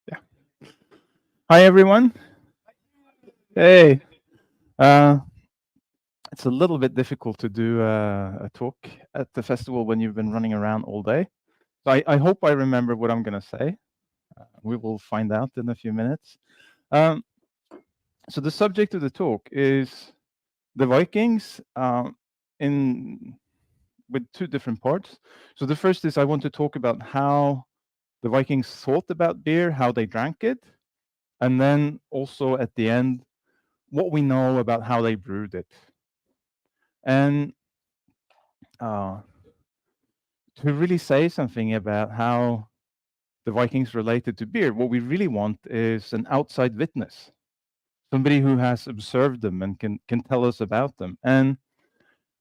Yeah. Hi, everyone. Hey. It's a little bit difficult to do a talk at the festival when you've been running around all day. So I hope I remember what I'm going to say. We will find out in a few minutes. So the subject of the talk is the Vikings with two different parts. So the first is I want to talk about how the Vikings thought about beer, how they drank it, and then also at the end, what we know about how they brewed it. And to really say something about how the Vikings related to beer, what we really want is an outside witness, somebody who has observed them and can tell us about them. And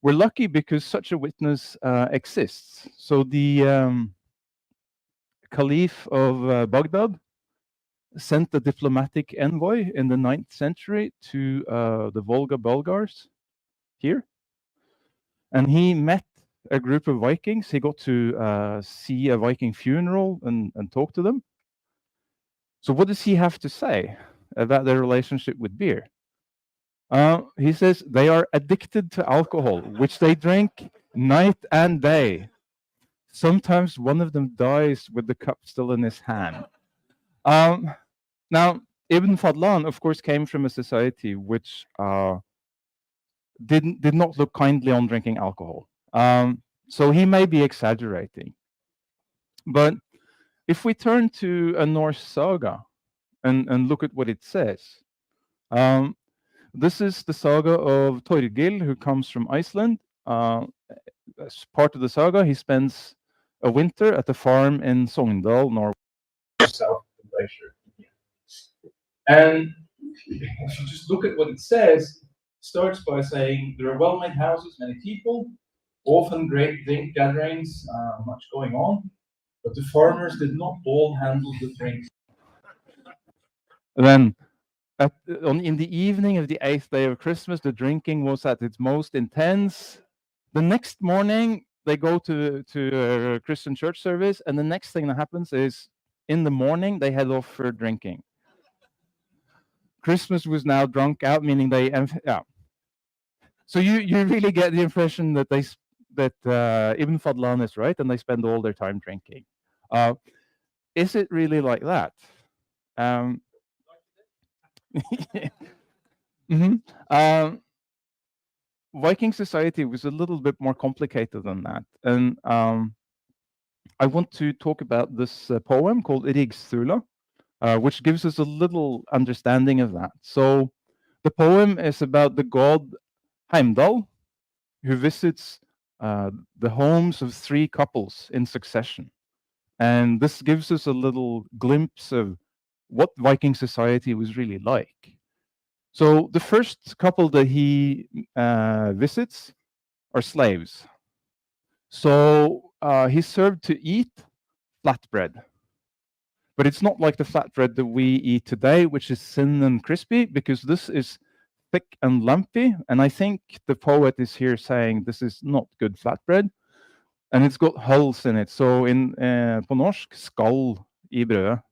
we're lucky because such a witness exists. So the Caliph of Baghdad sent a diplomatic envoy in the 9th century to the Volga Bulgars here. And he met a group of Vikings. He got to see a Viking funeral and talk to them. So what does he have to say about their relationship with beer? He says they are addicted to alcohol, which they drink night and day. Sometimes one of them dies with the cup still in his hand. Now, Ibn Fadlan, of course, came from a society which did not look kindly on drinking alcohol. So he may be exaggerating. But if we turn to a Norse saga and look at what it says, this is the saga of Torgil, who comes from Iceland. As part of the saga, he spends a winter at a farm in Sogndal, Norway, south of the glacier. And if you just look at what it says, it starts by saying there are well-made houses, many people, often great drink gatherings, much going on, but the farmers did not all handle the drinks. Then in the evening of the 8th day of Christmas, the drinking was at its most intense. The next morning, they go to a Christian church service, and the next thing that happens is in the morning, they head off for drinking. Christmas was now drunk out, meaning they, yeah. So you really get the impression that Ibn Fadlan is right, and they spend all their time drinking. Is it really like that? Mm-hmm. Viking society was a little bit more complicated than that, and I want to talk about this poem called Rigsthula, which gives us a little understanding of that. So the poem is about the god Heimdall, who visits the homes of 3 couples in succession. And this gives us a little glimpse of what Viking society was really like. So the first couple that he visits are slaves. So he's served to eat flatbread. But it's not like the flatbread that we eat today, which is thin and crispy, because this is thick and lumpy. And I think the poet is here saying this is not good flatbread. And it's got hulls in it. So in på norsk, skall I brødet.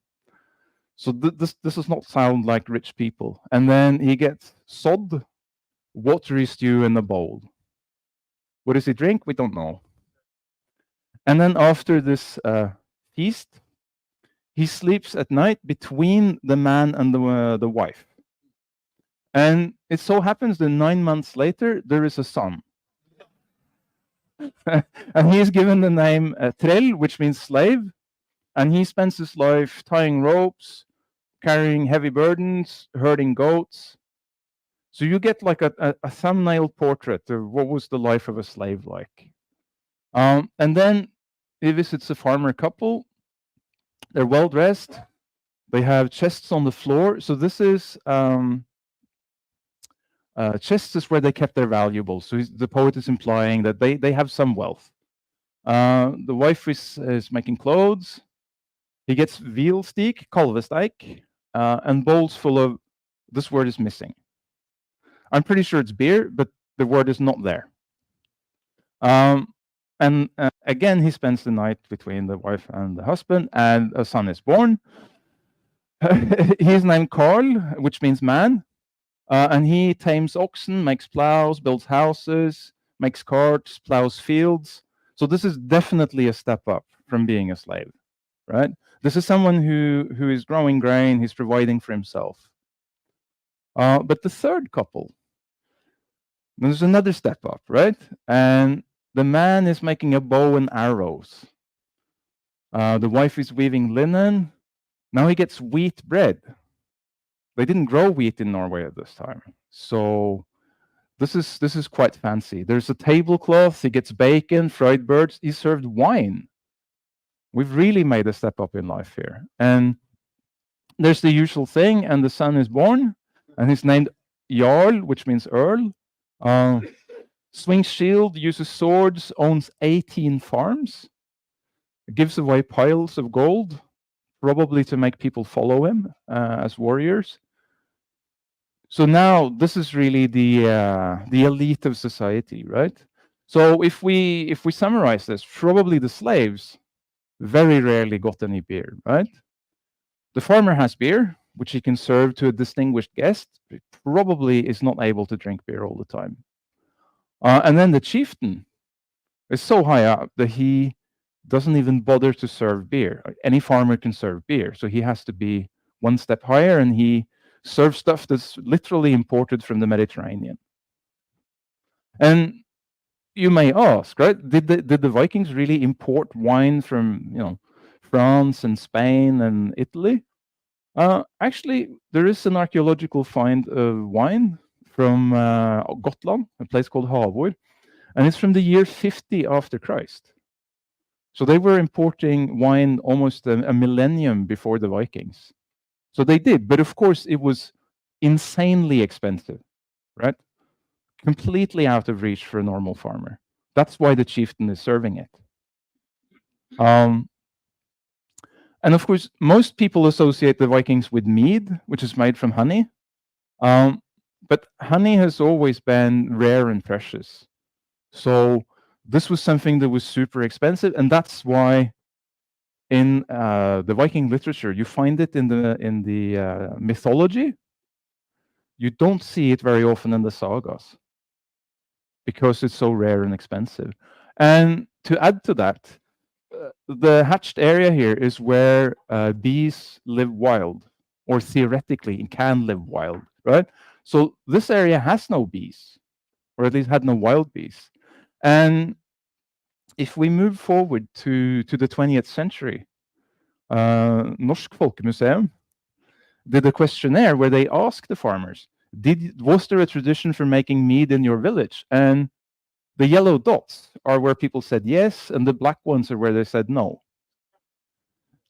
So this does not sound like rich people. And then he gets sod, watery stew in a bowl. What does he drink? We don't know. And then after this feast, he sleeps at night between the man and the wife. And it so happens that 9 months later, there is a son. And he is given the name Trell, which means slave. And he spends his life tying ropes, carrying heavy burdens, herding goats. So you get like a thumbnail portrait of what was the life of a slave like. And then he visits a farmer couple. They're well dressed. They have chests on the floor. So this is chests is where they kept their valuables. So the poet is implying that they have some wealth. The wife is making clothes. He gets veal steak, kalvesteik, and bowls full of, this word is missing. I'm pretty sure it's beer, but the word is not there. And again, he spends the night between the wife and the husband, and a son is born. He's named Karl, which means man, and he tames oxen, makes plows, builds houses, makes carts, plows fields. So this is definitely a step up from being a slave, right? This is someone who is growing grain, he's providing for himself. But the third couple, there's another step up, right? And the man is making a bow and arrows. The wife is weaving linen. Now he gets wheat bread. They didn't grow wheat in Norway at this time. So this is quite fancy. There's a tablecloth, he gets bacon, fried birds, he's served wine. We've really made a step up in life here. And there's the usual thing, and the son is born, and he's named Jarl, which means Earl. Swings shield, uses swords, owns 18 farms, gives away piles of gold, probably to make people follow him as warriors. So now this is really the elite of society, right? So if we summarize this, probably the slaves very rarely got any beer, right? The farmer has beer, which he can serve to a distinguished guest. He probably is not able to drink beer all the time. And then the chieftain is so high up that he doesn't even bother to serve beer. Any farmer can serve beer, so he has to be one step higher, and he serves stuff that's literally imported from the Mediterranean. And you may ask, right? Did the Vikings really import wine from France and Spain and Italy? Actually, there is an archaeological find of wine from Gotland, a place called Havor, and it's from the year 50 after Christ. So they were importing wine almost a millennium before the Vikings. So they did, but of course it was insanely expensive, right? Completely out of reach for a normal farmer. That's why the chieftain is serving it. And of course, most people associate the Vikings with mead, which is made from honey. But honey has always been rare and precious. So this was something that was super expensive, and that's why in the Viking literature you find it in the mythology. You don't see it very often in the sagas because it's so rare and expensive. And to add to that, the hatched area here is where bees live wild, or theoretically can live wild, right? So this area has no bees, or at least had no wild bees. And if we move forward to the 20th century, Norsk Folkemuseum did a questionnaire where they asked the farmers, was there a tradition for making mead in your village? And the yellow dots are where people said yes, and the black ones are where they said no.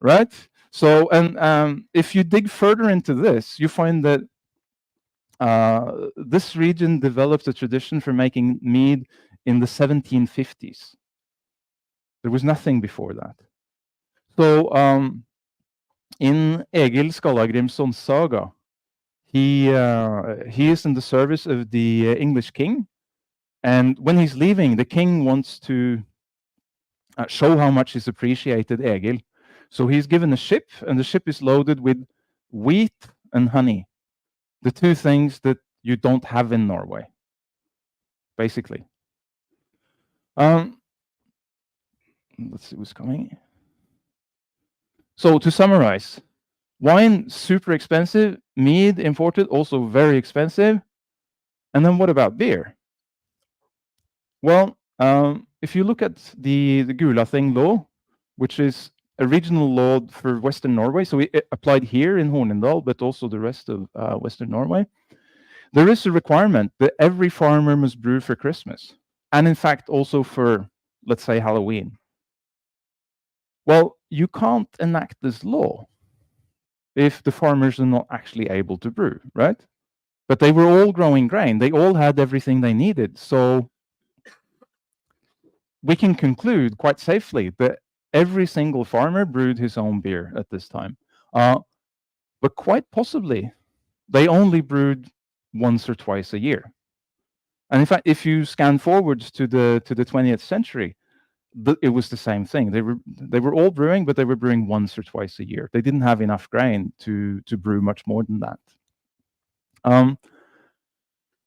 Right? So, and if you dig further into this, you find that this region developed a tradition for making mead in the 1750s. There was nothing before that. So, in Egil Skallagrimsson's saga, he is in the service of the English king, and when he's leaving, the king wants to show how much he's appreciated Egil. So he's given a ship, and the ship is loaded with wheat and honey, the two things that you don't have in Norway, basically. Let's see what's coming. So to summarize, wine, super expensive. Mead, imported, also very expensive. And then what about beer? Well, if you look at the Gulathing law, which is a regional law for Western Norway, so it applied here in Hornindal, but also the rest of Western Norway, there is a requirement that every farmer must brew for Christmas, and in fact also for, let's say, Halloween. Well, you can't enact this law if the farmers are not actually able to brew, right? But they were all growing grain. They all had everything they needed. So we can conclude quite safely that every single farmer brewed his own beer at this time. But quite possibly, they only brewed once or twice a year. And in fact, if you scan forwards to the 20th century, it was the same thing. They were all brewing, but they were brewing once or twice a year. They didn't have enough grain to brew much more than that.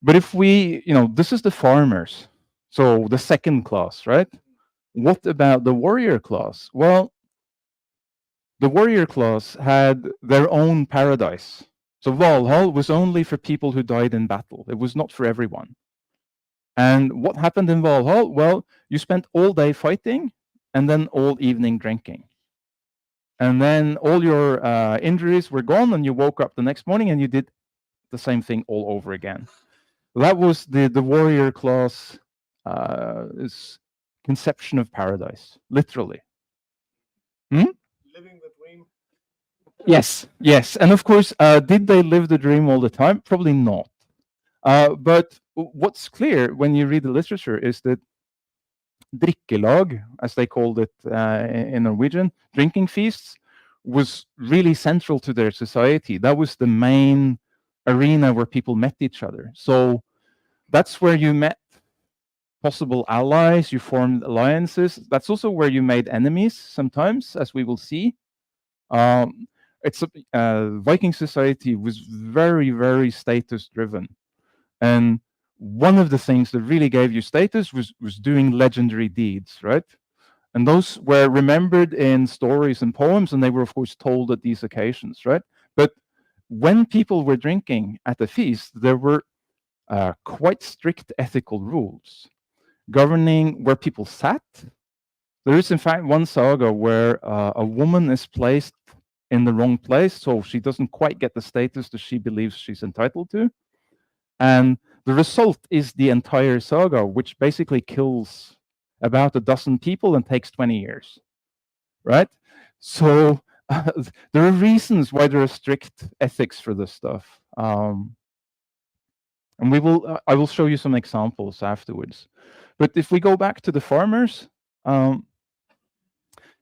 But if we, this is the farmers, so the second class, right? What about the warrior class? Well, the warrior class had their own paradise. So Valhall was only for people who died in battle. It was not for everyone. And what happened in Valhall? Well, you spent all day fighting and then all evening drinking. And then all your injuries were gone, and you woke up the next morning and you did the same thing all over again. That was the warrior class conception of paradise, literally. Living the dream. Yes. And of course, did they live the dream all the time? Probably not. But what's clear when you read the literature is that drikkelag, as they called it in Norwegian, drinking feasts, was really central to their society. That was the main arena where people met each other. So that's where you met possible allies, you formed alliances. That's also where you made enemies sometimes, as we will see. Viking society was very, very status driven. And one of the things that really gave you status was doing legendary deeds, right? And those were remembered in stories and poems, and they were, of course, told at these occasions, right? But when people were drinking at the feast, there were quite strict ethical rules governing where people sat. There is, in fact, one saga where a woman is placed in the wrong place, so she doesn't quite get the status that she believes she's entitled to. And the result is the entire saga, which basically kills about a dozen people and takes 20 years, right? So there are reasons why there are strict ethics for this stuff. And I will show you some examples afterwards. But if we go back to the farmers,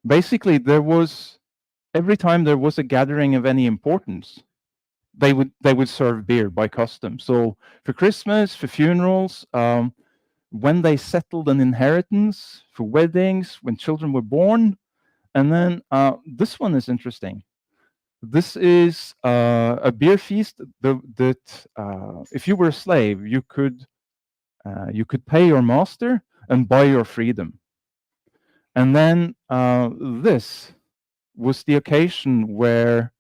basically every time there was a gathering of any importance, they would serve beer by custom. So for Christmas, for funerals, when they settled an inheritance, for weddings, when children were born. And then this one is interesting. This is a beer feast that if you were a slave, you could pay your master and buy your freedom. And then this was the occasion where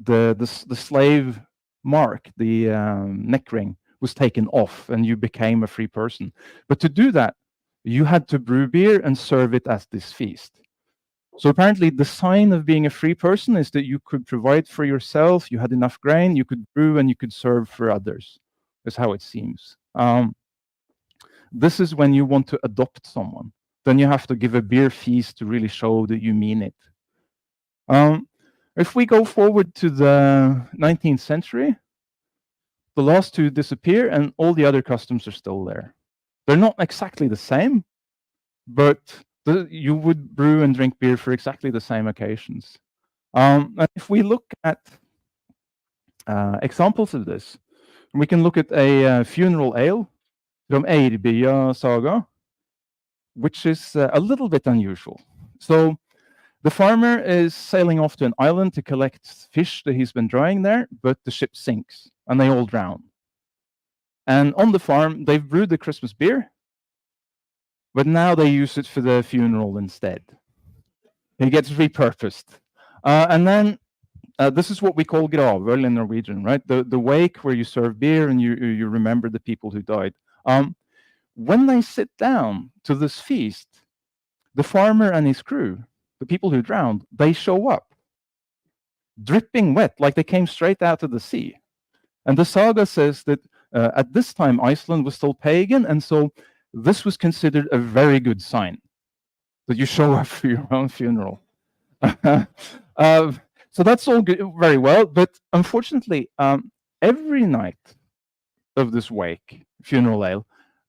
the slave mark, the neck ring, was taken off, and you became a free person. But to do that, you had to brew beer and serve it at this feast. So apparently, the sign of being a free person is that you could provide for yourself, you had enough grain, you could brew, and you could serve for others. That's how it seems. This is when you want to adopt someone. Then you have to give a beer feast to really show that you mean it. If we go forward to the 19th century, the last two disappear and all the other customs are still there. They're not exactly the same, but you would brew and drink beer for exactly the same occasions. And if we look at examples of this, we can look at a funeral ale from Eirbya Saga, which is a little bit unusual. So the farmer is sailing off to an island to collect fish that he's been drying there, but the ship sinks and they all drown. And on the farm, they've brewed the Christmas beer, but now they use it for the funeral instead. It gets repurposed. And then this is what we call gravøl in Norwegian, right? The wake where you serve beer and you remember the people who died. When they sit down to this feast, the farmer and his crew, the people who drowned, they show up, dripping wet, like they came straight out of the sea. And the saga says that at this time, Iceland was still pagan, and so this was considered a very good sign that you show up for your own funeral. So So that's all good, very well, but unfortunately, every night of this wake, funeral ale,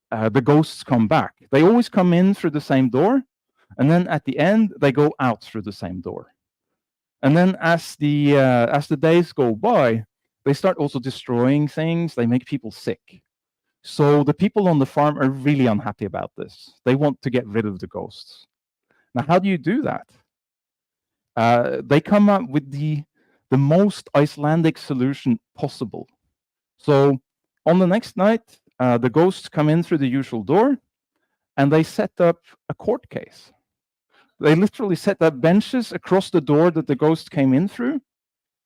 the ghosts come back. They always come in through the same door, and then at the end, they go out through the same door. And then as the days go by, they start also destroying things. They make people sick. So the people on the farm are really unhappy about this. They want to get rid of the ghosts. Now, how do you do that? They come up with the most Icelandic solution possible. So on the next night, the ghosts come in through the usual door, and they set up a court case. They literally set up benches across the door that the ghosts came in through.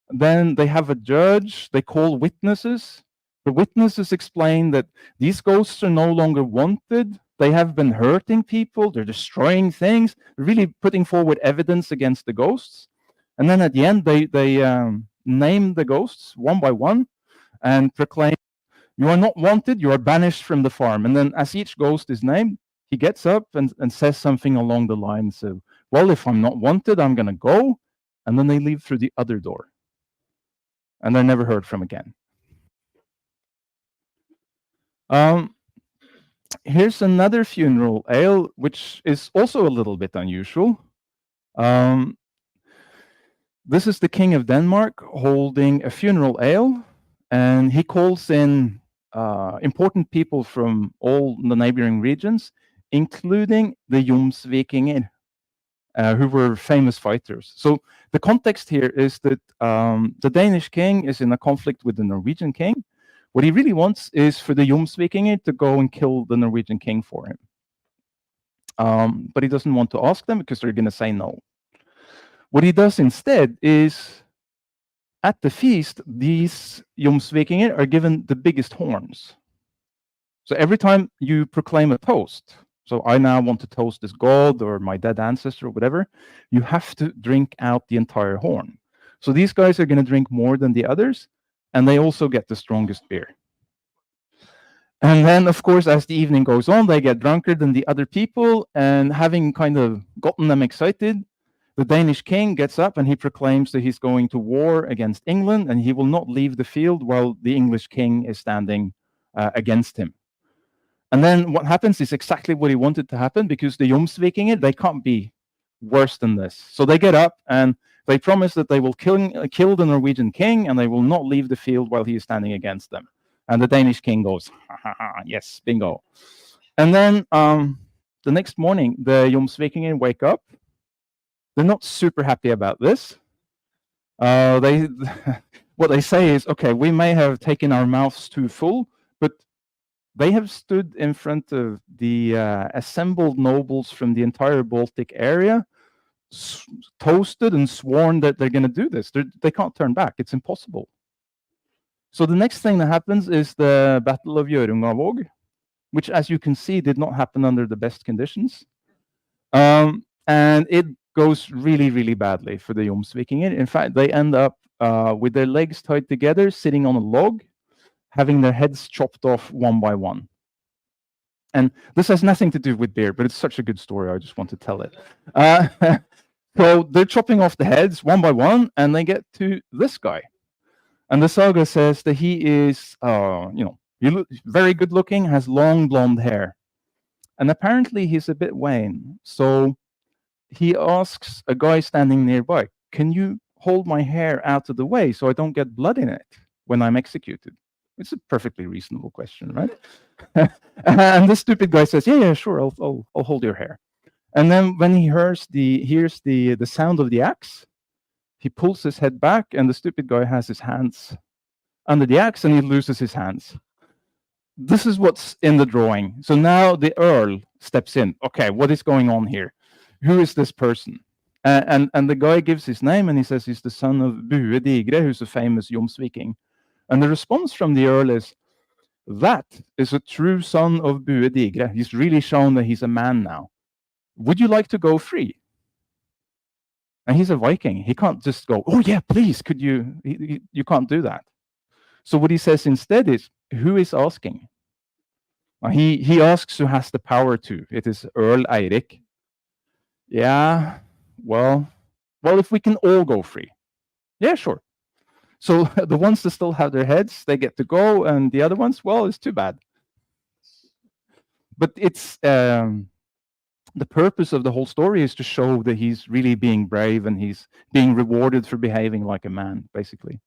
Then they have a judge, they call witnesses. The witnesses explain that these ghosts are no longer wanted. They have been hurting people, they're destroying things, really putting forward evidence against the ghosts. And then at the end, they name the ghosts one by one and proclaim, you are not wanted, you are banished from the farm. And then as each ghost is named, he gets up and says something along the lines of, well, if I'm not wanted, I'm going to go. And then they leave through the other door. And they're never heard from again. Here's another funeral ale, which is also a little bit unusual. This is the King of Denmark holding a funeral ale, and he calls in important people from all the neighboring regions, including the Viking, who were famous fighters. So the context here is that the Danish king is in a conflict with the Norwegian king. What he really wants is for the Viking to go and kill the Norwegian king for him. But he doesn't want to ask them because they're going to say no. What he does instead is, at the feast, these Viking are given the biggest horns. So every time you proclaim a toast, so I now want to toast this god or my dead ancestor or whatever, you have to drink out the entire horn. So these guys are going to drink more than the others, and they also get the strongest beer. And then, of course, as the evening goes on, they get drunker than the other people, and having kind of gotten them excited, the Danish king gets up and he proclaims that he's going to war against England, and he will not leave the field while the English king is standing against him. And then what happens is exactly what he wanted to happen, because the Viking, they can't be worse than this. So they get up and they promise that they will kill the Norwegian king, and they will not leave the field while he is standing against them. And the Danish king goes, ha, ha, ha, yes, bingo. And then the next morning, the Viking wake up. They're not super happy about this. What they say is, okay, we may have taken our mouths too full, but they have stood in front of the assembled nobles from the entire Baltic area, toasted and sworn that they're going to do this. They can't turn back. It's impossible. So the next thing that happens is the Battle of Hjørungavåg, which, as you can see, did not happen under the best conditions. And it goes really, really badly for the Viking. In fact, they end up with their legs tied together, sitting on a log, having their heads chopped off one by one. And this has nothing to do with beer, but it's such a good story, I just want to tell it. So they're chopping off the heads one by one, and they get to this guy. And the saga says that he is, very good looking, has long blonde hair. And apparently he's a bit vain. So he asks a guy standing nearby, can you hold my hair out of the way so I don't get blood in it when I'm executed? It's a perfectly reasonable question, right? And the stupid guy says, yeah, sure, I'll hold your hair. And then when he hears the sound of the axe, he pulls his head back, and the stupid guy has his hands under the axe, and he loses his hands. This is what's in the drawing. So now the Earl steps in. Okay, what is going on here? Who is this person? And the guy gives his name, and he says he's the son of Bue Digre, who's a famous Viking. And the response from the Earl is, that is a true son of Bue Digre. He's really shown that he's a man now. Would you like to go free? And he's a Viking. He can't just go, oh yeah, please, could you? You can't do that. So what he says instead is, who is asking? He asks who has the power to. It is Earl Eirik. Yeah, well, if we can all go free. Yeah, sure. So the ones that still have their heads, they get to go, and the other ones, well, it's too bad. But it's the purpose of the whole story is to show that he's really being brave and he's being rewarded for behaving like a man, basically.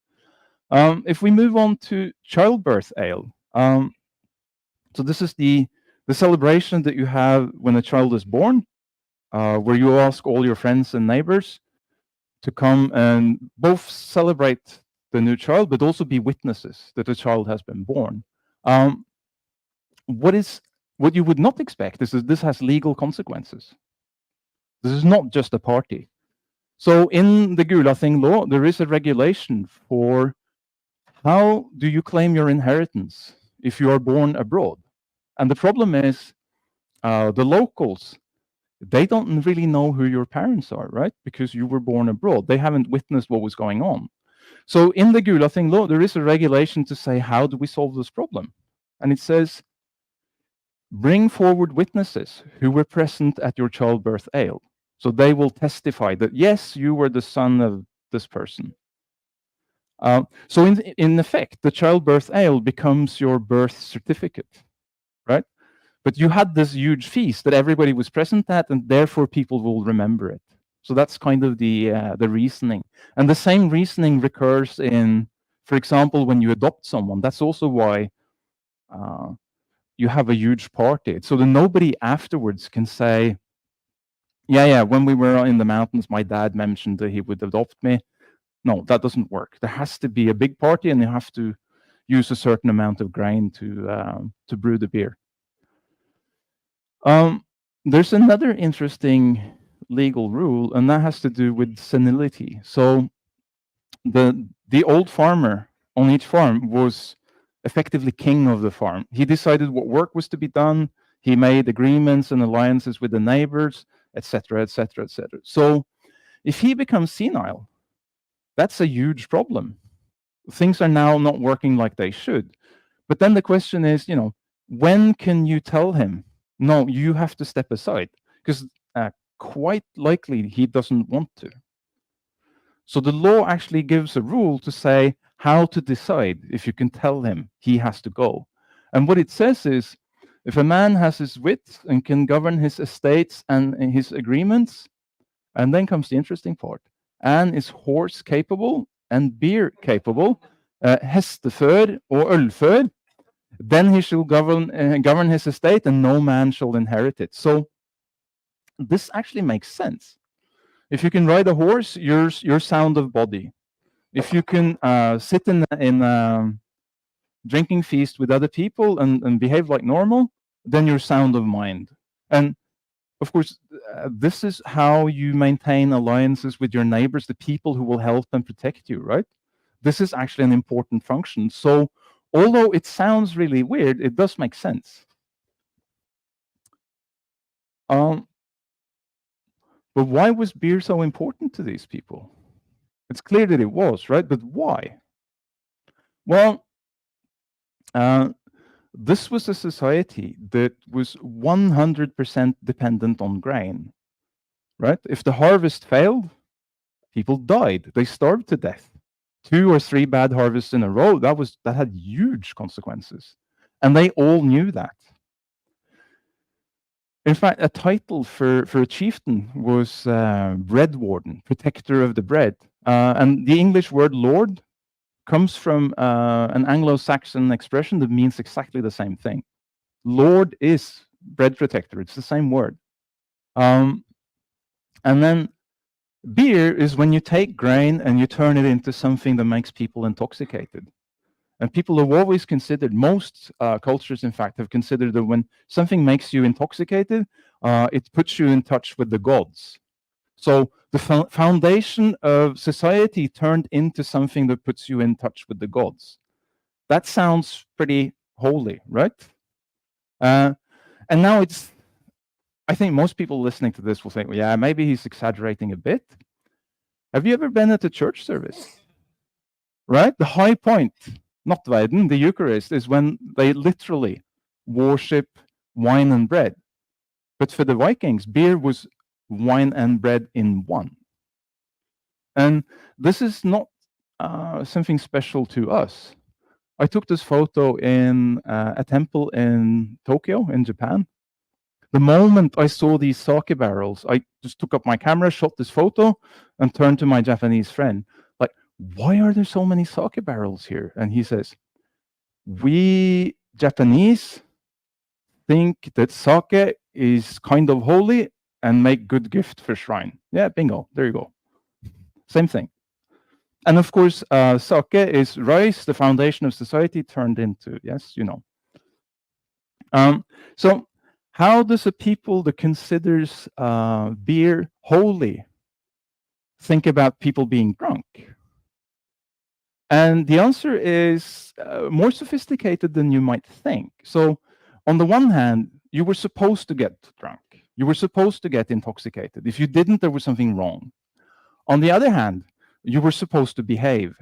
If we move on to childbirth ale, so this is the celebration that you have when a child is born, where you ask all your friends and neighbors to come and both celebrate the new child, but also be witnesses that the child has been born. What you would not expect is that this has legal consequences. This is not just a party. So in the Gulathing law, there is a regulation for how do you claim your inheritance if you are born abroad. And the problem is the locals, they don't really know who your parents are, right? Because you were born abroad. They haven't witnessed what was going on. So in the Gulathing law, there is a regulation to say, how do we solve this problem? And it says, bring forward witnesses who were present at your childbirth ale. So they will testify that, yes, you were the son of this person. So in effect, the childbirth ale becomes your birth certificate, right? But you had this huge feast that everybody was present at, and therefore people will remember it. So that's kind of the reasoning. And the same reasoning recurs in, for example, when you adopt someone. That's also why you have a huge party, so that nobody afterwards can say, yeah, when we were in the mountains, my dad mentioned that he would adopt me. No, that doesn't work. There has to be a big party, and you have to use a certain amount of grain to brew the beer. There's another interesting legal rule, and that has to do with senility. So the old farmer on each farm was effectively king of the farm. He decided what work was to be done. He made agreements and alliances with the neighbors, etc., etc., etc. So if he becomes senile, that's a huge problem. Things are now not working like they should. But then the question is, when can you tell him, no, you have to step aside? Because quite likely he doesn't want to. So the law actually gives a rule to say how to decide if you can tell him he has to go. And what it says is, if a man has his wit and can govern his estates and his agreements, and then comes the interesting part, and is horse capable and beer capable, hestefør or ølfør, then he shall govern his estate, and no man shall inherit it. So this actually makes sense. If you can ride a horse, you're sound of body. If you can sit in a drinking feast with other people and behave like normal, then you're sound of mind. And of course, this is how you maintain alliances with your neighbors, the people who will help and protect you, right? This is actually an important function. So although it sounds really weird, it does make sense. But why was beer so important to these people? It's clear that it was, right? But why? Well, this was a society that was 100% dependent on grain, right? If the harvest failed, people died. They starved to death. 2 or 3 bad harvests in a row, that had huge consequences. And they all knew that. In fact, a title for a chieftain was bread warden, protector of the bread. And the English word lord comes from an Anglo-Saxon expression that means exactly the same thing. Lord is bread protector. It's the same word. And then beer is when you take grain and you turn it into something that makes people intoxicated. And people have always considered, most cultures, in fact, have considered that when something makes you intoxicated, it puts you in touch with the gods. So the foundation of society turned into something that puts you in touch with the gods. That sounds pretty holy, right? And now I think most people listening to this will think, well, yeah, maybe he's exaggerating a bit. Have you ever been at a church service? Right? The high point, nattverden, the Eucharist, is when they literally worship wine and bread. But for the Vikings, beer was wine and bread in one. And this is not something special to us. I took this photo in a temple in Tokyo, in Japan. The moment I saw these sake barrels, I just took up my camera, shot this photo, and turned to my Japanese friend, like, why are there so many sake barrels here? And he says, we Japanese think that sake is kind of holy and make good gift for shrine. Yeah, bingo, there you go. Same thing. And of course, sake is rice, the foundation of society, turned into, yes, you know. So how does a people that considers beer holy think about people being drunk? And the answer is more sophisticated than you might think. So on the one hand, you were supposed to get drunk. You were supposed to get intoxicated. If you didn't, there was something wrong. On the other hand, you were supposed to behave.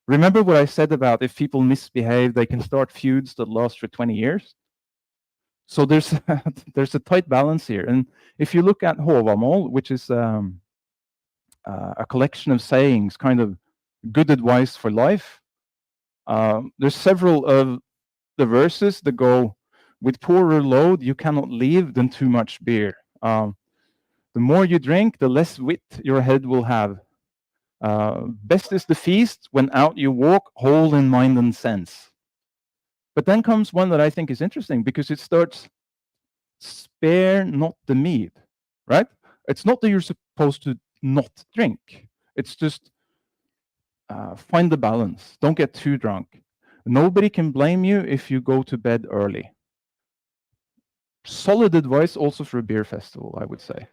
Remember what I said about if people misbehave, they can start feuds that last for 20 years? So there's there's a tight balance here. And if you look at Håvamål, which is a collection of sayings, kind of good advice for life, there's several of the verses that go, with poorer load you cannot leave than too much beer. The more you drink, the less wit your head will have. Best is the feast when out you walk, whole in mind and sense. But then comes one that I think is interesting, because it starts, spare not the mead, right? It's not that you're supposed to not drink. It's just find the balance. Don't get too drunk. Nobody can blame you if you go to bed early. Solid advice also for a beer festival, I would say.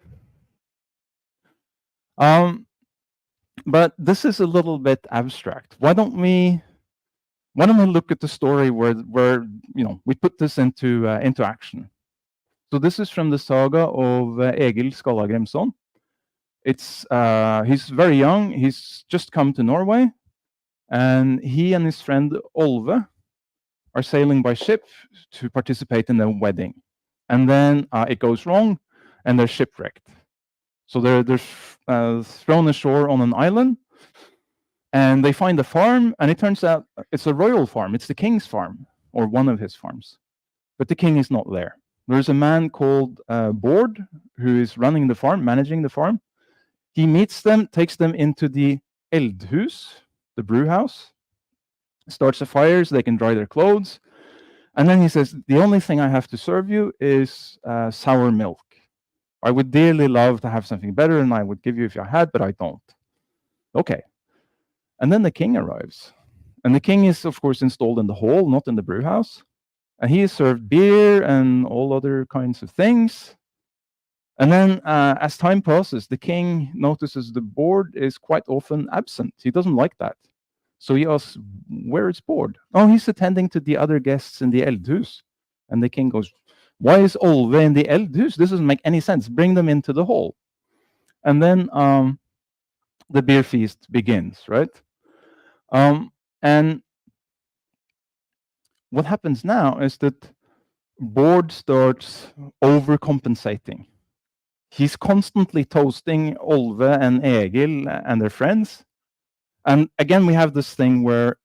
But this is a little bit abstract. Why don't we look at the story where you know we put this into action? So this is from the saga of Egil Skallagrimson. It's he's very young. He's just come to Norway, and he and his friend Olve are sailing by ship to participate in a wedding, and then it goes wrong, and they're shipwrecked. So they're thrown ashore on an island, and they find a farm, and it turns out it's a royal farm. It's the king's farm, or one of his farms, but the king is not there. There's a man called Bård who is running the farm, managing the farm. He meets them, takes them into the eldhus, the brew house, starts a fire so they can dry their clothes, and then he says, the only thing I have to serve you is sour milk. I would dearly love to have something better, and I would give you if I had, but I don't. Okay. And then the king arrives. And the king is, of course, installed in the hall, not in the brew house. And he is served beer and all other kinds of things. And then as time passes, the king notices the Bård is quite often absent. He doesn't like that. So he asks, where is Bård? Oh, he's attending to the other guests in the eldhus. And the king goes, why is Olve in the eldhus? This doesn't make any sense. Bring them into the hall. And then the beer feast begins, right? And what happens now is that Bård starts overcompensating. He's constantly toasting Olve and Egil and their friends. And again, we have this thing where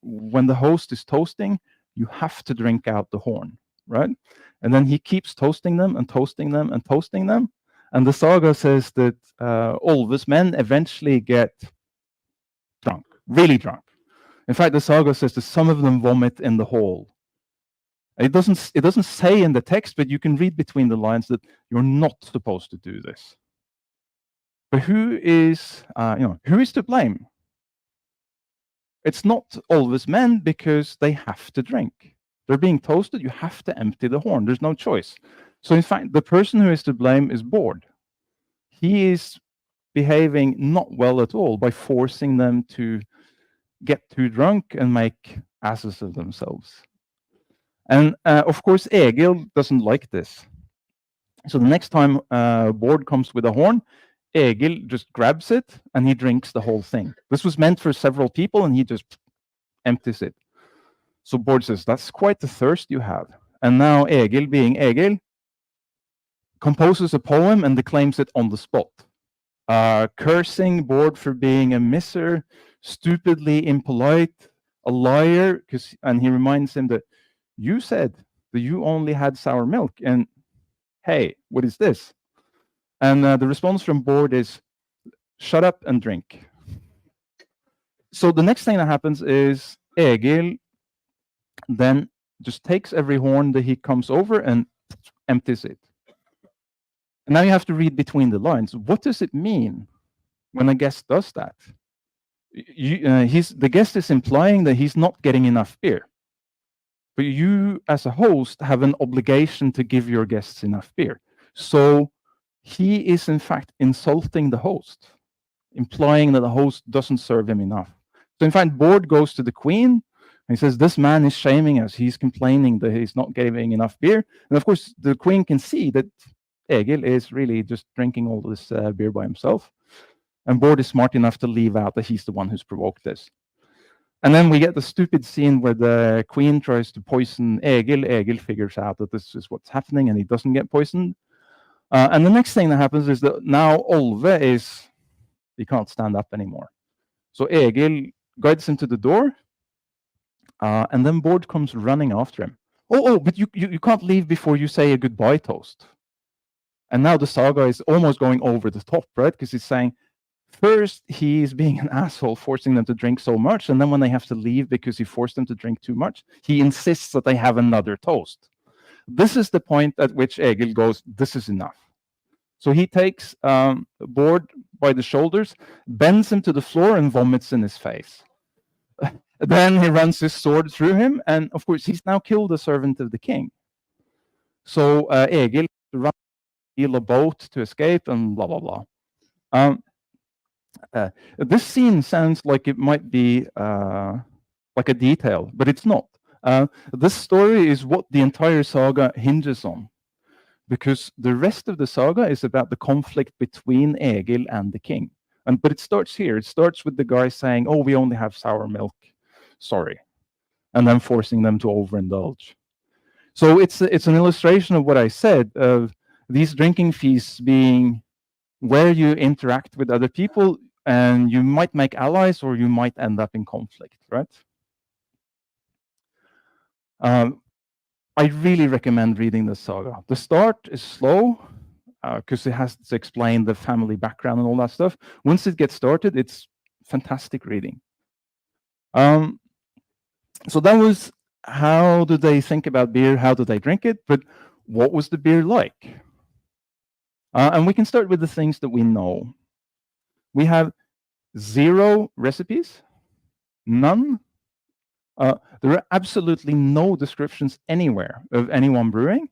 when the host is toasting, you have to drink out the horn, right? And then he keeps toasting them and toasting them and toasting them. And the saga says that Olve's men eventually get drunk, really drunk. In fact, the saga says that some of them vomit in the hall. It doesn't say in the text, but you can read between the lines that you're not supposed to do this. But who is to blame? It's not Olve's men, because they have to drink. They're being toasted. You have to empty the horn. There's no choice. So in fact, the person who is to blame is Bård. He is behaving not well at all by forcing them to get too drunk and make asses of themselves. And of course, Egil doesn't like this. So the next time Bård comes with a horn, Egil just grabs it and he drinks the whole thing. This was meant for several people, and he just empties it. So Bård says, that's quite the thirst you have. And now Egil, being Egil, composes a poem and declaims it on the spot, cursing Bård for being a miser, stupidly impolite, a liar, and he reminds him that you said that you only had sour milk, and hey, what is this? And the response from Bård is, shut up and drink. So the next thing that happens is Egil then just takes every horn that he comes over and empties it. And now you have to read between the lines. What does it mean when a guest does that? The guest is implying that he's not getting enough beer. But you, as a host, have an obligation to give your guests enough beer. So he is, in fact, insulting the host, implying that the host doesn't serve him enough. So, in fact, Bård goes to the queen, and he says, this man is shaming us. He's complaining that he's not giving enough beer. And, of course, the queen can see that Egil is really just drinking all this beer by himself. And Bård is smart enough to leave out that he's the one who's provoked this. And then we get the stupid scene where the queen tries to poison Egil. Egil figures out that this is what's happening, and he doesn't get poisoned. And the next thing that happens is that now Olve he can't stand up anymore. So Egil guides him to the door, and then Bård comes running after him. But you can't leave before you say a goodbye toast. And now the saga is almost going over the top, right? Because he's saying, first, he's being an asshole, forcing them to drink so much. And then when they have to leave because he forced them to drink too much, he insists that they have another toast. This is the point at which Egil goes, this is enough. So he takes Bård by the shoulders, bends him to the floor, and vomits in his face. Then he runs his sword through him. And of course, he's now killed a servant of the king. So Egil runs a boat to escape, and blah, blah, blah. This scene sounds like it might be like a detail, but it's not. This story is what the entire saga hinges on, because the rest of the saga is about the conflict between Egil and the king. But it starts here. It starts with the guy saying, oh, we only have sour milk. Sorry. And then forcing them to overindulge. So it's an illustration of what I said, of these drinking feasts being where you interact with other people, and you might make allies or you might end up in conflict, right? I really recommend reading the saga. The start is slow because it has to explain the family background and all that stuff. Once it gets started, it's fantastic reading. So that was how do they think about beer, how do they drink it, but what was the beer like? And we can start with the things that we know. We have 0 recipes, none. There are absolutely no descriptions anywhere of anyone brewing.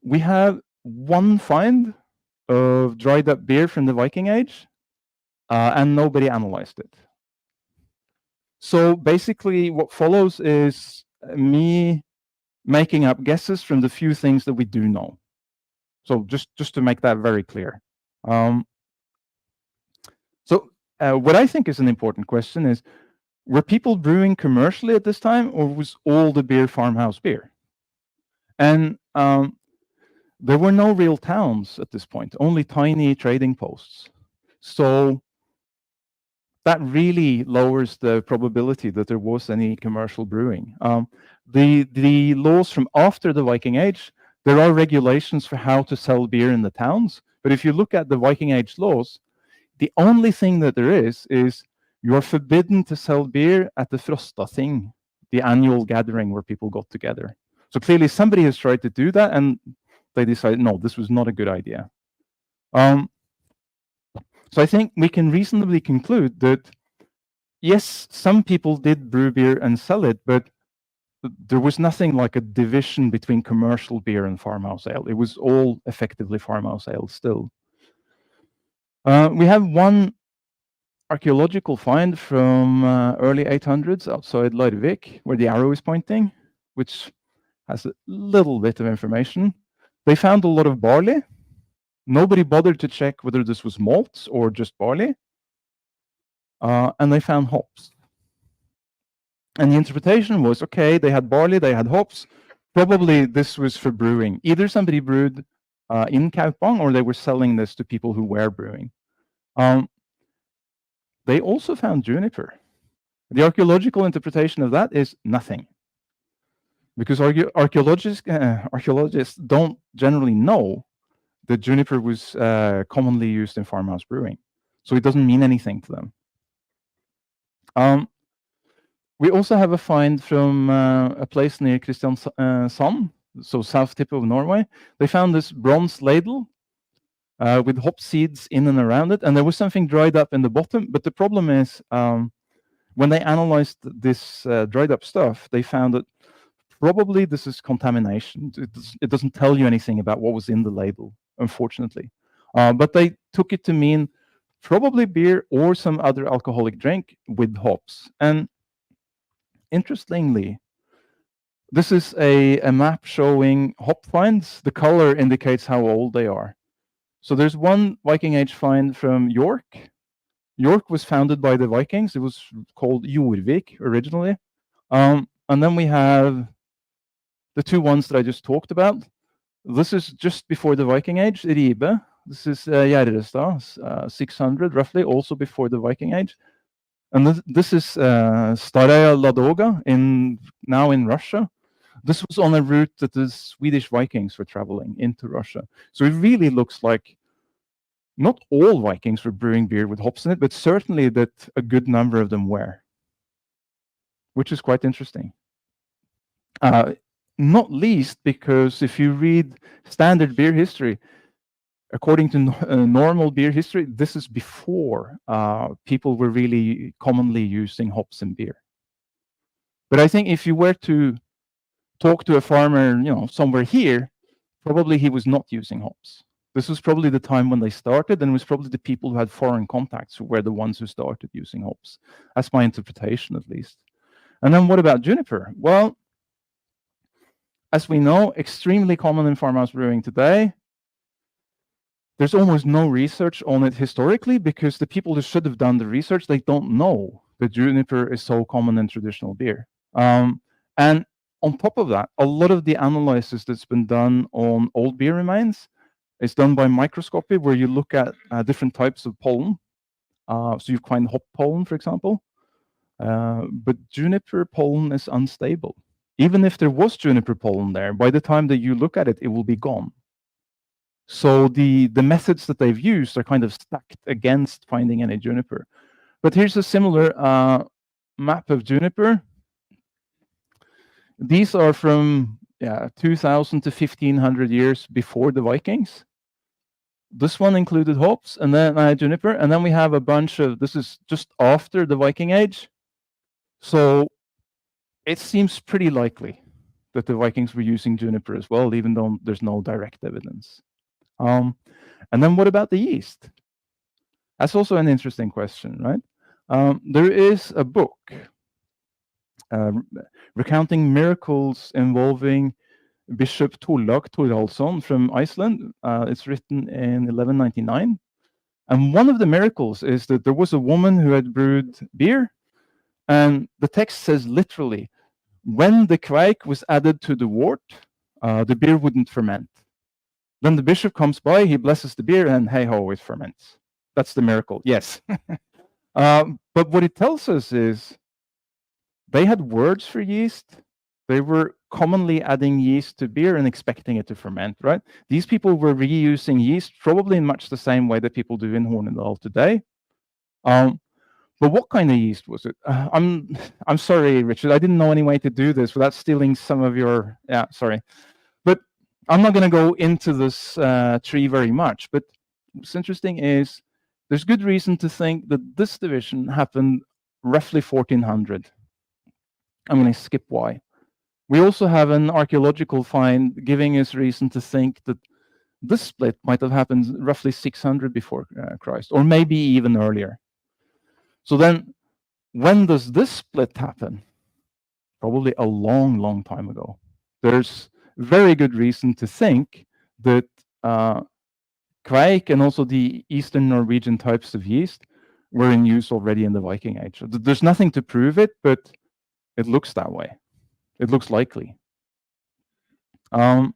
We have 1 find of dried up beer from the Viking Age, and nobody analyzed it. So basically what follows is me making up guesses from the few things that we do know. So just to make that very clear. What I think is an important question is, were people brewing commercially at this time, or was all the beer farmhouse beer? And there were no real towns at this point, only tiny trading posts. So that really lowers the probability that there was any commercial brewing. The laws from after the Viking Age, there are regulations for how to sell beer in the towns. But if you look at the Viking Age laws, the only thing that there is you are forbidden to sell beer at the Frostathing, the annual gathering where people got together. So clearly somebody has tried to do that, and they decided, no, this was not a good idea. So I think we can reasonably conclude that, yes, some people did brew beer and sell it, but there was nothing like a division between commercial beer and farmhouse ale. It was all effectively farmhouse ale still. We have 1 archaeological find from early 800s outside Larvik, where the arrow is pointing, which has a little bit of information. They found a lot of barley. Nobody bothered to check whether this was malts or just barley. And they found hops. And the interpretation was, okay, they had barley, they had hops. Probably this was for brewing. Either somebody brewed in Kaupang, or they were selling this to people who were brewing. they also found juniper. The archaeological interpretation of that is nothing, because archaeologists don't generally know that juniper was commonly used in farmhouse brewing, so it doesn't mean anything to them. We also have a find from a place near Kristiansand, so south tip of Norway. They found this bronze ladle with hop seeds in and around it, and there was something dried up in the bottom. But the problem is, when they analyzed this dried up stuff, they found that probably this is contamination. It doesn't tell you anything about what was in the ladle, unfortunately. But they took it to mean probably beer or some other alcoholic drink with hops. And interestingly, this is a map showing hop finds. The color indicates how old they are. So there's one Viking Age find from York. York was founded by the Vikings. It was called Jorvik originally. And then we have the two ones that I just talked about. This is just before the Viking Age, Ribe. This is Gjerrestad, 600 roughly, also before the Viking Age. And this is Staraya Ladoga now in Russia. This was on a route that the Swedish Vikings were traveling into Russia. So it really looks like not all Vikings were brewing beer with hops in it, but certainly that a good number of them were, which is quite interesting. Not least because if you read standard beer history, according to normal beer history, this is before people were really commonly using hops in beer. But I think if you were to talk to a farmer, somewhere here, probably he was not using hops. This was probably the time when they started, and it was probably the people who had foreign contacts who were the ones who started using hops. That's my interpretation, at least. And then what about juniper? Well, as we know, extremely common in farmhouse brewing today. There's almost no research on it historically because the people who should have done the research, they don't know that juniper is so common in traditional beer. And on top of that, a lot of the analysis that's been done on old beer remains is done by microscopy, where you look at different types of pollen. So you find hop pollen, for example. But juniper pollen is unstable. Even if there was juniper pollen there, by the time that you look at it, it will be gone. So the methods that they've used are kind of stacked against finding any juniper. But here's a similar map of juniper. These are from 2000 to 1500 years before the Vikings. This one included hops and then juniper, and then we have a bunch of, this is just after the Viking Age. So it seems pretty likely that the Vikings were using juniper as well, even though there's no direct evidence. And then what about the yeast? That's also an interesting question, right? There is a book recounting miracles involving Bishop Torlak Thoraldsson from Iceland. It's written in 1199. And one of the miracles is that there was a woman who had brewed beer, and the text says literally, when the kveik was added to the wort, the beer wouldn't ferment. Then the bishop comes by, he blesses the beer, and hey-ho, it ferments. That's the miracle, yes. But what it tells us is they had words for yeast. They were commonly adding yeast to beer and expecting it to ferment, right? These people were reusing yeast probably in much the same way that people do in Hornindal today. But what kind of yeast was it? I'm sorry, Richard. I didn't know any way to do this without stealing some of your... Yeah, sorry. But I'm not going to go into this tree very much. But what's interesting is there's good reason to think that this division happened roughly 1400. I'm going to skip why. We also have an archaeological find giving us reason to think that this split might have happened roughly 600 before Christ, or maybe even earlier. So then, when does this split happen? Probably a long, long time ago. There's very good reason to think that kveik and also the Eastern Norwegian types of yeast were in use already in the Viking Age. There's nothing to prove it, but it looks that way. It looks likely. But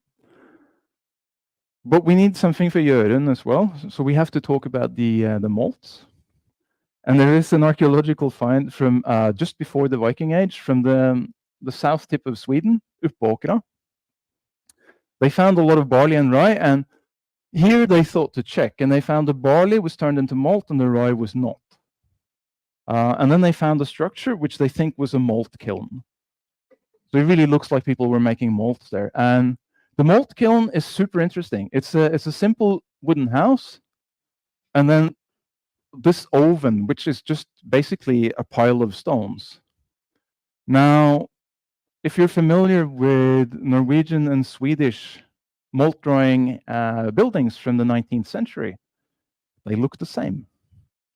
we need something for Jørund as well. So we have to talk about the malts. And there is an archaeological find from just before the Viking Age, from the south tip of Sweden, Uppåkra. They found a lot of barley and rye, and here they thought to check, and they found the barley was turned into malt and the rye was not. And then they found a structure which they think was a malt kiln. So it really looks like people were making malts there. And the malt kiln is super interesting. It's a simple wooden house, and then this oven, which is just basically a pile of stones. Now, if you're familiar with Norwegian and Swedish malt drying buildings from the 19th century, they look the same.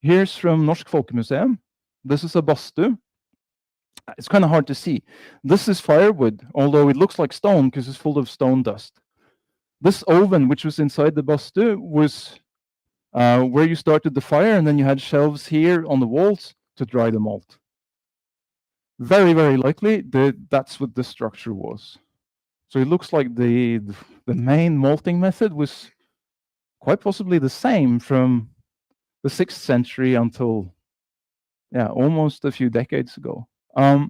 Here's from Norsk Folkemuseum. This is a badstue. It's kind of hard to see. This is firewood, although it looks like stone because it's full of stone dust. This oven, which was inside the badstue, was where you started the fire, and then you had shelves here on the walls to dry the malt. Very, very likely that's what the structure was. So it looks like the main malting method was quite possibly the same from the 6th century until, almost a few decades ago. But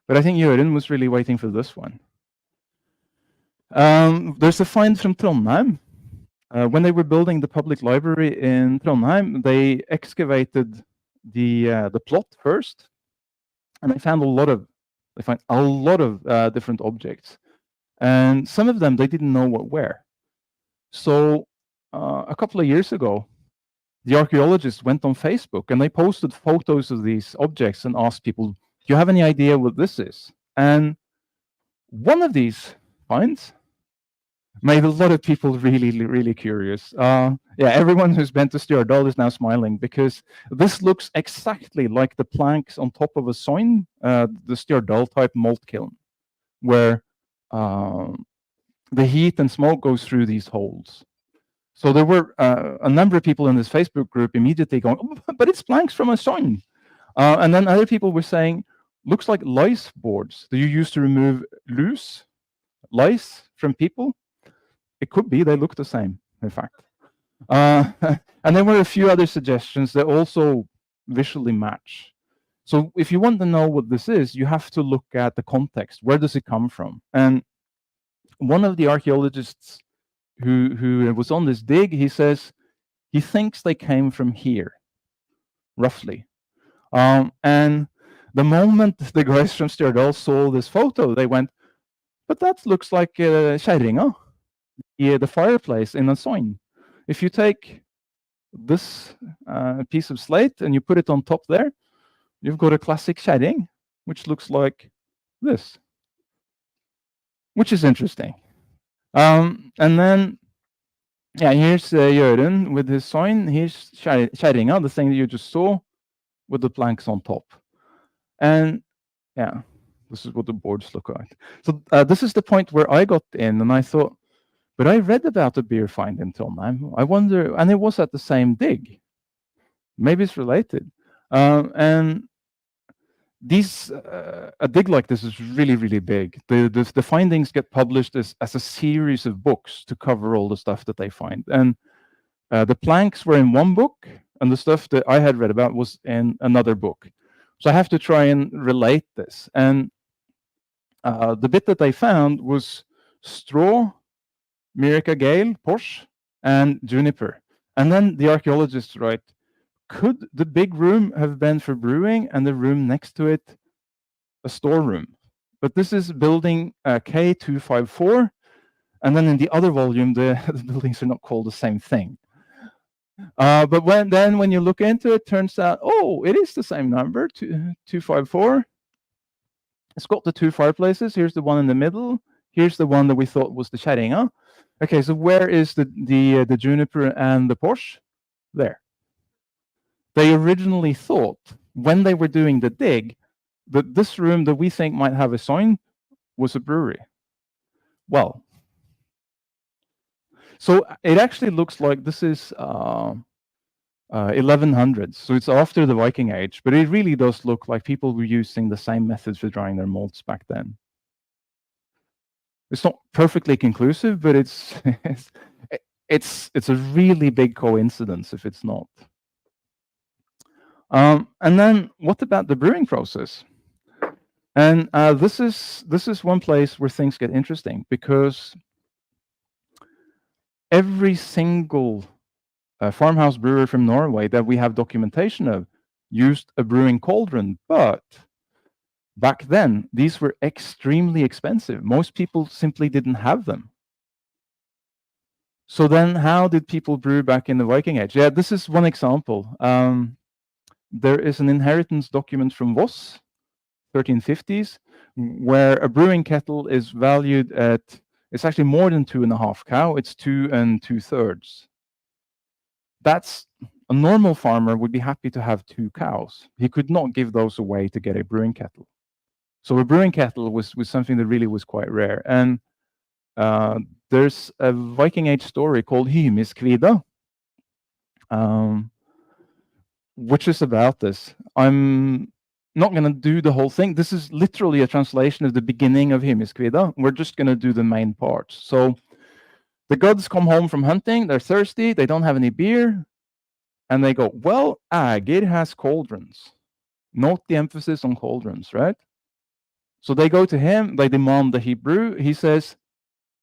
I think Jørund was really waiting for this one. There's a find from Trondheim. When they were building the public library in Trondheim, they excavated the plot first, and they found a lot of different objects, and some of them they didn't know what were. So a couple of years ago, the archaeologists went on Facebook and they posted photos of these objects and asked people, "Do you have any idea what this is?" And one of these finds made a lot of people really, really curious. Everyone who's been to Stjørdal is now smiling because this looks exactly like the planks on top of a soin, the Stjørdal type malt kiln, where the heat and smoke goes through these holes. So there were a number of people in this Facebook group immediately going, "Oh, but it's planks from a soin." And then other people were saying, "Looks like lice boards that you use to remove lice from people." It could be, they look the same, in fact. And there were a few other suggestions that also visually match. So if you want to know what this is, you have to look at the context. Where does it come from? And one of the archaeologists who was on this dig, he says he thinks they came from here, roughly. And the moment the guys from Stjørdal saw this photo, they went, "But that looks like kjerringa, the fireplace in a soin." If you take this piece of slate and you put it on top there, you've got a classic kjerring, which looks like this, which is interesting. And then, here's Jørund with his soin. Here's kjerringa, the thing that you just saw, with the planks on top. And this is what the boards look like. So this is the point where I got in, and I thought, but I read about a beer find in Trondheim. I wonder, and it was at the same dig. Maybe it's related. And these a dig like this is really, really big. The findings get published as a series of books to cover all the stuff that they find. And the planks were in one book, and the stuff that I had read about was in another book. So I have to try and relate this. And the bit that they found was straw, Myrica Gale, Porsche, and juniper. And then the archaeologists write, could the big room have been for brewing and the room next to it a storeroom? But this is building K254. And then in the other volume, the buildings are not called the same thing. But when you look into it, turns out, it is the same number, 254. It's got the two fireplaces. Here's the one in the middle. Here's the one that we thought was the kjerringa. Okay, so where is the juniper and the Porsche? There. They originally thought, when they were doing the dig, that this room that we think might have a soin was a brewery. Well, so it actually looks like this is 1100s, so it's after the Viking Age, but it really does look like people were using the same methods for drying their malts back then. It's not perfectly conclusive, but it's a really big coincidence if it's not. And then what about the brewing process? And this is one place where things get interesting, because every single farmhouse brewer from Norway that we have documentation of used a brewing cauldron, but back then these were extremely expensive. Most people simply didn't have them. So then how did people brew back in the Viking Age? Yeah, this is one example. There is an inheritance document from Voss, 1350s, where a brewing kettle is valued at, it's actually more than 2.5 cow, it's 2 2/3. That's, a normal farmer would be happy to have 2 cows. He could not give those away to get a brewing kettle. So a brewing kettle was something that really was quite rare. And there's a Viking Age story called Hymiskvida, which is about this. I'm not going to do the whole thing. This is literally a translation of the beginning of Hymiskvida. We're just going to do the main parts. So the gods come home from hunting. They're thirsty. They don't have any beer. And they go, well, Agir has cauldrons. Note the emphasis on cauldrons, right? So they go to him. They demand that he brew. He says,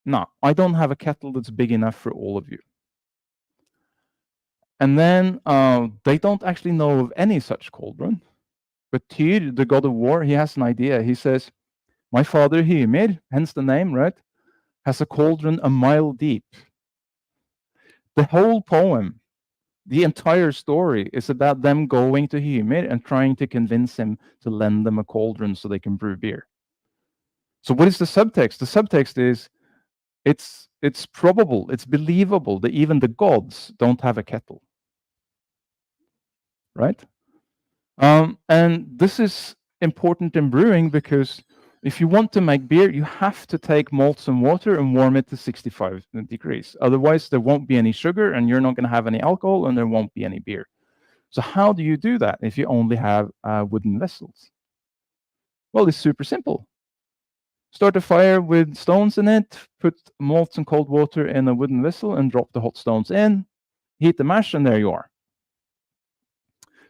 no, I don't have a kettle that's big enough for all of you. And then they don't actually know of any such cauldron. But Tyr, the god of war, he has an idea. He says, my father Hymir, hence the name, right, has a cauldron a mile deep. The whole poem, the entire story, is about them going to Hymir and trying to convince him to lend them a cauldron so they can brew beer. So what is the subtext? The subtext is, it's probable, it's believable that even the gods don't have a kettle, right? And this is important in brewing, because if you want to make beer, you have to take malts and water and warm it to 65 degrees. Otherwise, there won't be any sugar, and you're not going to have any alcohol, and there won't be any beer. So how do you do that if you only have wooden vessels? Well, it's super simple. Start a fire with stones in it, put malts and cold water in a wooden vessel, and drop the hot stones in, heat the mash, and there you are.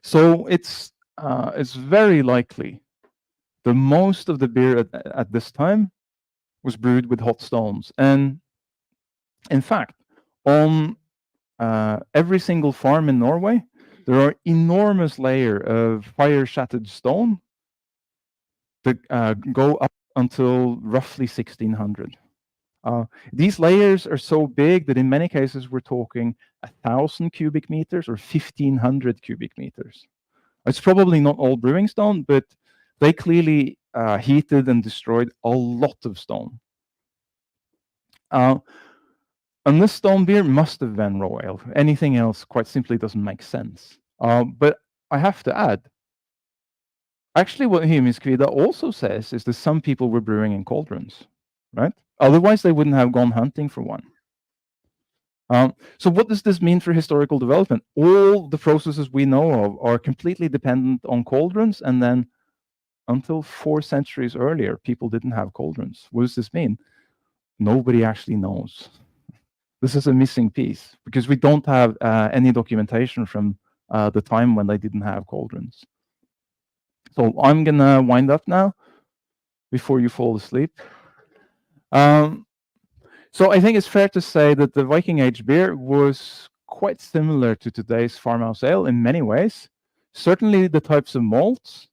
So it's very likely the most of the beer at this time was brewed with hot stones. And in fact, on every single farm in Norway, there are enormous layers of fire-shattered stone that go up until roughly 1600. These layers are so big that in many cases we're talking 1,000 cubic meters or 1,500 cubic meters. It's probably not all brewing stone, but they clearly heated and destroyed a lot of stone. And this stone beer must have been raw ale. Anything else quite simply doesn't make sense. But I have to add, actually what Hymiskvida also says is that some people were brewing in cauldrons, right? Otherwise they wouldn't have gone hunting for one. So what does this mean for historical development? All the processes we know of are completely dependent on cauldrons, and then until 4 centuries earlier, people didn't have cauldrons. What does this mean? Nobody actually knows. This is a missing piece, because we don't have any documentation from the time when they didn't have cauldrons. So I'm gonna wind up now before you fall asleep. So I think it's fair to say that the Viking Age beer was quite similar to today's farmhouse ale in many ways. Certainly the types of malts,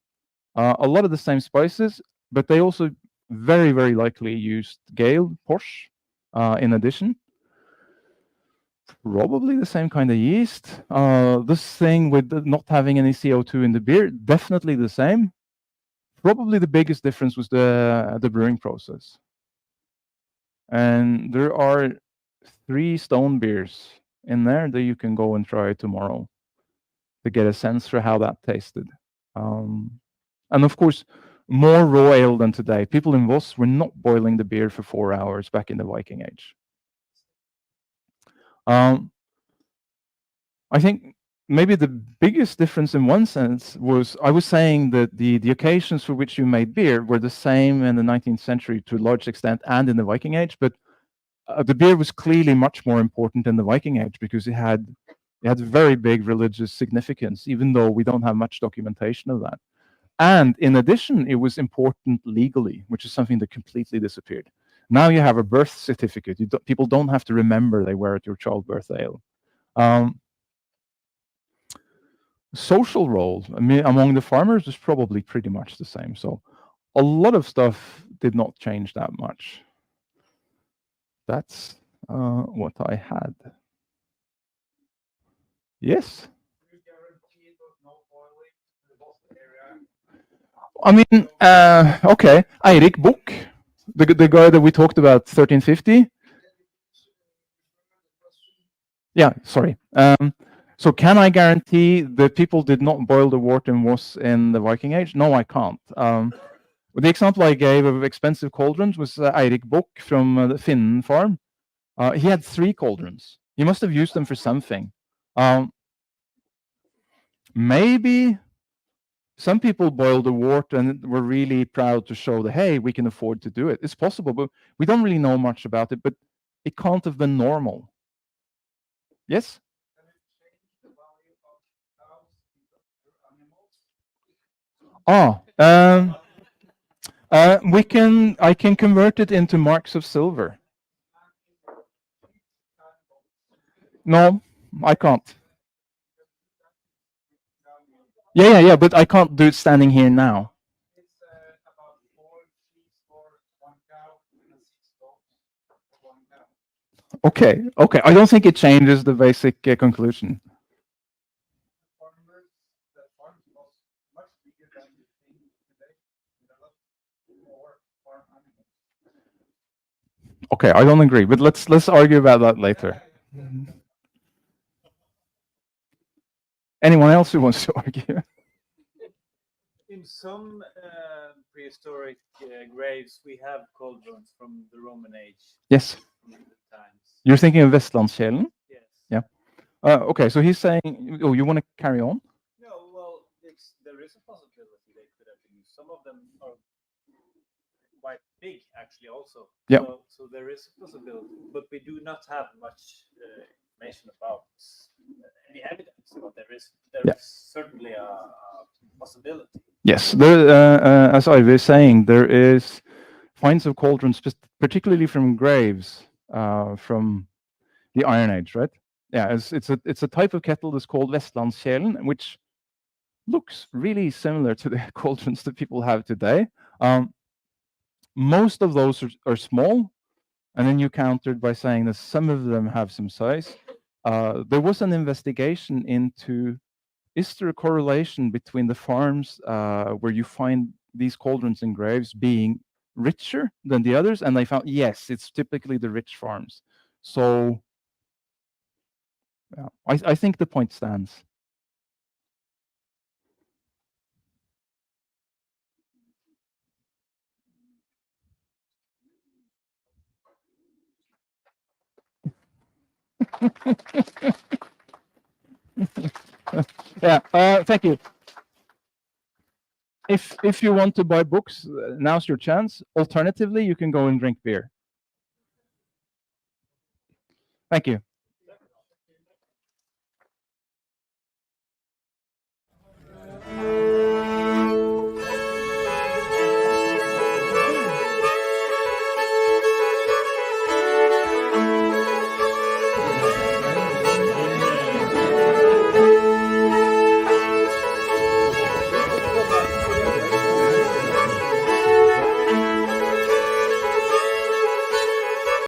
a lot of the same spices, but they also very, very likely used Gale Porsche in addition. Probably the same kind of yeast. This thing with not having any CO2 in the beer, definitely the same. Probably the biggest difference was the brewing process. And there are 3 stone beers in there that you can go and try tomorrow to get a sense for how that tasted. And of course, more raw ale than today. People in Voss were not boiling the beer for 4 hours back in the Viking Age. I think maybe the biggest difference in one sense was, I was saying that the occasions for which you made beer were the same in the 19th century to a large extent and in the Viking Age, but the beer was clearly much more important in the Viking Age because it had It had very big religious significance, even though we don't have much documentation of that. And in addition, it was important legally, which is something that completely disappeared. Now you have a birth certificate. People don't have to remember they were at your childbirth ale. Social role, I mean, among the farmers is probably pretty much the same. So a lot of stuff did not change that much. That's what I had. Yes. I mean, okay, Eirik Buch, the guy that we talked about, 1350. Yeah, sorry. So can I guarantee that people did not boil the water and was in the Viking Age? No, I can't. The example I gave of expensive cauldrons was Eirik Buch from the Finn farm. He had 3 cauldrons. He must have used them for something. Maybe some people boiled the water and were really proud to show that, hey, we can afford to do it. It's possible, but we don't really know much about it, but it can't have been normal. Yes? Oh, I can convert it into marks of silver. No, I can't. Yeah, but I can't do it standing here now. Okay. I don't think it changes the basic conclusion. Okay, I don't agree, but let's argue about that later. Anyone else who wants to argue? In some prehistoric graves, we have cauldrons from the Roman age. Yes. Times. You're thinking of Vestlandskjelen? Yes. Yeah. Okay, so he's saying, oh, you want to carry on? No, well, there is a possibility they could have been used. Some of them are quite big, actually, also. Yeah. So there is a possibility, but we do not have much information about any evidence. But there is certainly a possibility. Yes, as I was saying, there is finds of cauldrons, particularly from graves from the Iron Age, right? Yeah, it's a type of kettle that's called Vestlandskjelen, which looks really similar to the cauldrons that people have today. Most of those are small, and then you countered by saying that some of them have some size. There was an investigation into, is there a correlation between the farms where you find these cauldrons and graves being richer than the others? And they found, yes, it's typically the rich farms. So yeah, I think the point stands. Yeah, thank you. If you want to buy books, now's your chance. Alternatively, you can go and drink beer. Thank you.